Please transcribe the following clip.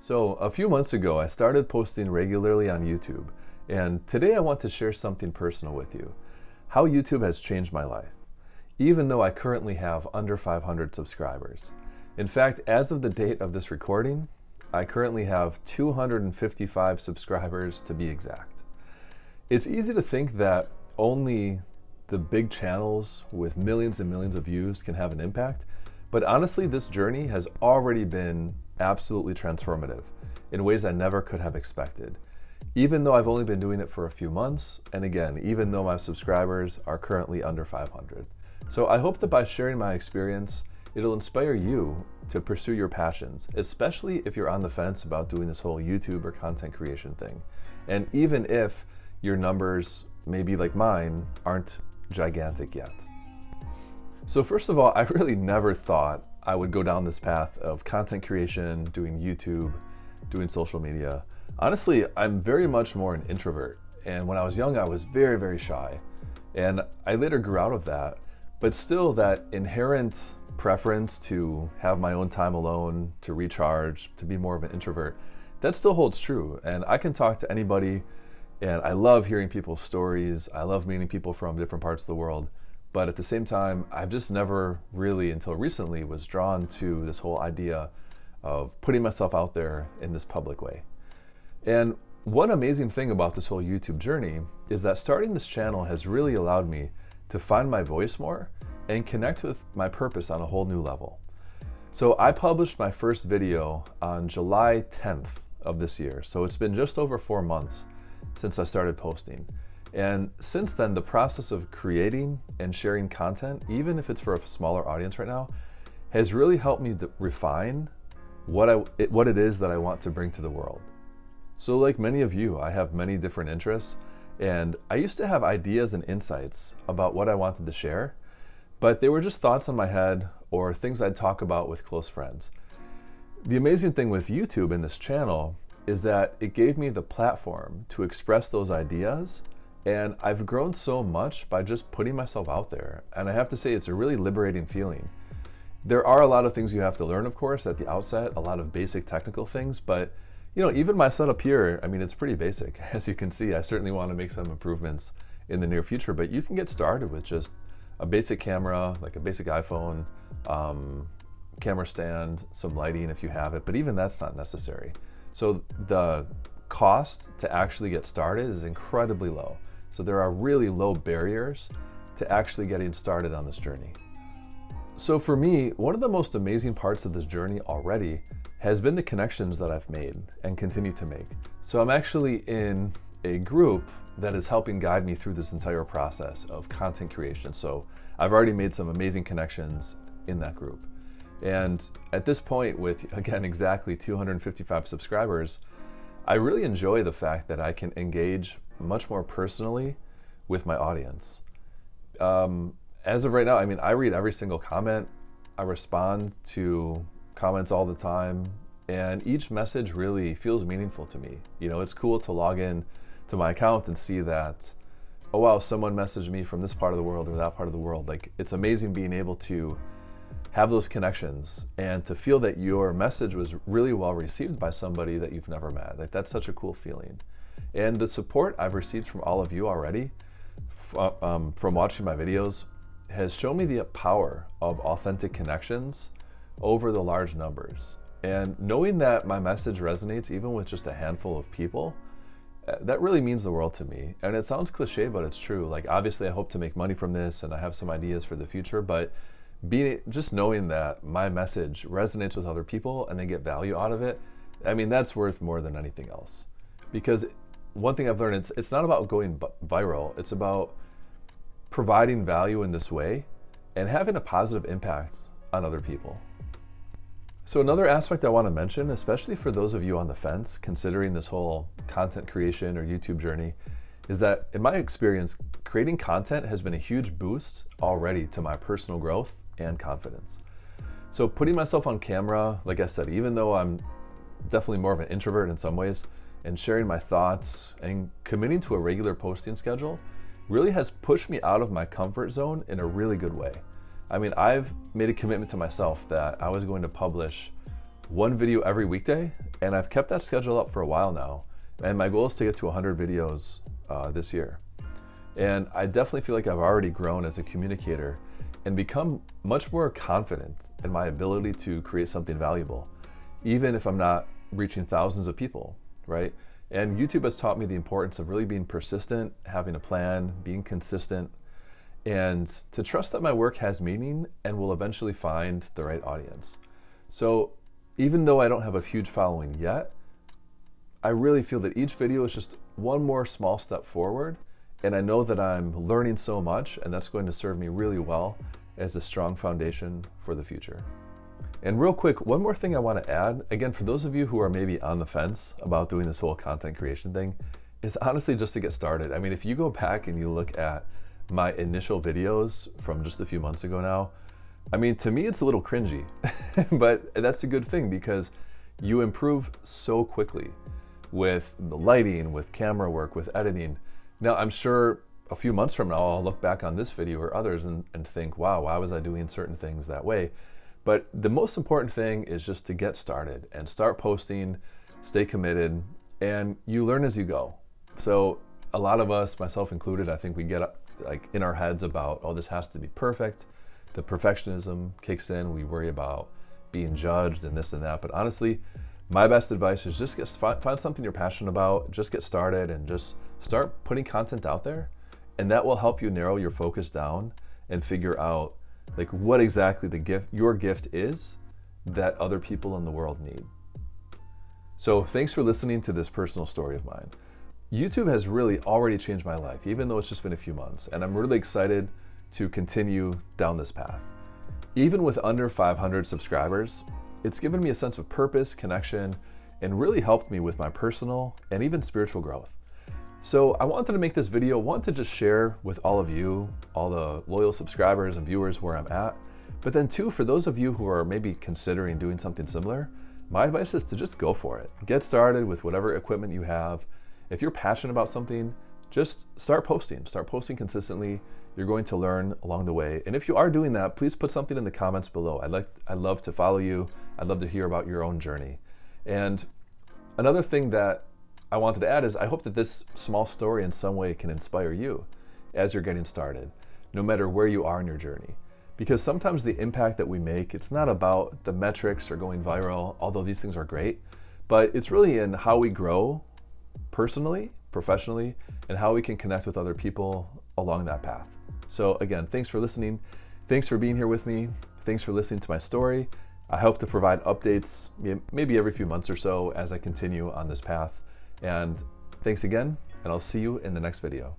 So a few months ago, I started posting regularly on YouTube, and today I want to share something personal with you, how YouTube has changed my life, even though I currently have under 500 subscribers. In fact, as of the date of this recording, I currently have 255 subscribers to be exact. It's easy to think that only the big channels with millions and millions of views can have an impact, but honestly, this journey has already been absolutely transformative in ways I never could have expected. Even though I've only been doing it for a few months, and again, even though my subscribers are currently under 500. So I hope that by sharing my experience, it'll inspire you to pursue your passions, especially if you're on the fence about doing this whole YouTube or content creation thing. And even if your numbers, maybe like mine, aren't gigantic yet. So first of all, I really never thought I would go down this path of content creation, doing YouTube, doing social media. Honestly, I'm very much more an introvert. And when I was young, I was very, very shy. And I later grew out of that. But still, that inherent preference to have my own time alone, to recharge, to be more of an introvert, that still holds true. And I can talk to anybody, and I love hearing people's stories. I love meeting people from different parts of the world. But at the same time, I've just never really, until recently, was drawn to this whole idea of putting myself out there in this public way. And one amazing thing about this whole YouTube journey is that starting this channel has really allowed me to find my voice more and connect with my purpose on a whole new level. So I published my first video on July 10th of this year. So it's been just over 4 months since I started posting. And since then, the process of creating and sharing content, even if it's for a smaller audience right now, has really helped me refine what it is that I want to bring to the world. So like many of you, I have many different interests, and I used to have ideas and insights about what I wanted to share, but they were just thoughts in my head or things I'd talk about with close friends. The amazing thing with YouTube and this channel is that it gave me the platform to express those ideas. And I've grown so much by just putting myself out there. And I have to say, it's a really liberating feeling. There are a lot of things you have to learn, of course, at the outset, a lot of basic technical things, but even my setup here, it's pretty basic. As you can see, I certainly want to make some improvements in the near future, but you can get started with just a basic camera, like a basic iPhone, camera stand, some lighting if you have it, but even that's not necessary. So the cost to actually get started is incredibly low. So there are really low barriers to actually getting started on this journey. So for me, one of the most amazing parts of this journey already has been the connections that I've made and continue to make. So I'm actually in a group that is helping guide me through this entire process of content creation. So I've already made some amazing connections in that group. And at this point, with again, exactly 255 subscribers, I really enjoy the fact that I can engage much more personally with my audience. As of right now, I read every single comment. I respond to comments all the time, and each message really feels meaningful to me. It's cool to log in to my account and see that, oh wow, someone messaged me from this part of the world or that part of the world. Like, it's amazing being able to have those connections and to feel that your message was really well received by somebody that you've never met. Like, that's such a cool feeling. And the support I've received from all of you already from watching my videos has shown me the power of authentic connections over the large numbers. And knowing that my message resonates even with just a handful of people, that really means the world to me. And it sounds cliche, but it's true. Like, obviously I hope to make money from this and I have some ideas for the future, but just knowing that my message resonates with other people and they get value out of it, that's worth more than anything else. Because one thing I've learned, it's not about going viral, it's about providing value in this way and having a positive impact on other people. So another aspect I want to mention, especially for those of you on the fence considering this whole content creation or YouTube journey, is that in my experience, creating content has been a huge boost already to my personal growth and confidence. So putting myself on camera, like I said, even though I'm definitely more of an introvert in some ways, and sharing my thoughts and committing to a regular posting schedule really has pushed me out of my comfort zone in a really good way. I've made a commitment to myself that I was going to publish one video every weekday, and I've kept that schedule up for a while now. And my goal is to get to 100 videos this year. And I definitely feel like I've already grown as a communicator and become much more confident in my ability to create something valuable, even if I'm not reaching thousands of people, right? And YouTube has taught me the importance of really being persistent, having a plan, being consistent, and to trust that my work has meaning and will eventually find the right audience. So even though I don't have a huge following yet, I really feel that each video is just one more small step forward, and I know that I'm learning so much, and that's going to serve me really well as a strong foundation for the future. And real quick, one more thing I want to add, again, for those of you who are maybe on the fence about doing this whole content creation thing, is honestly just to get started. I mean, if you go back and you look at my initial videos from just a few months ago now, I mean, to me, it's a little cringy, but that's a good thing because you improve so quickly with the lighting, with camera work, with editing. Now, I'm sure a few months from now, I'll look back on this video or others and think, wow, why was I doing certain things that way? But the most important thing is just to get started and start posting, stay committed, and you learn as you go. So a lot of us, myself included, I think we get like in our heads about, oh, this has to be perfect. The perfectionism kicks in. We worry about being judged and this and that. But honestly, my best advice is just find something you're passionate about, just get started and just start putting content out there. And that will help you narrow your focus down and figure out like what exactly your gift is that other people in the world need. So thanks for listening to this personal story of mine. YouTube has really already changed my life, even though it's just been a few months. And I'm really excited to continue down this path. Even with under 500 subscribers, it's given me a sense of purpose, connection, and really helped me with my personal and even spiritual growth. So I wanted to make this video, want to just share with all of you, all the loyal subscribers and viewers where I'm at. But then too, for those of you who are maybe considering doing something similar, my advice is to just go for it. Get started with whatever equipment you have. If you're passionate about something, just start posting consistently. You're going to learn along the way. And if you are doing that, please put something in the comments below. I'd love to follow you. I'd love to hear about your own journey. And another thing that I wanted to add is I hope that this small story in some way can inspire you as you're getting started, no matter where you are in your journey. Because sometimes the impact that we make, it's not about the metrics or going viral, although these things are great, but it's really in how we grow personally, professionally, and how we can connect with other people along that path. So again, thanks for listening. Thanks for being here with me. Thanks for listening to my story. I hope to provide updates maybe every few months or so as I continue on this path. And thanks again, and I'll see you in the next video.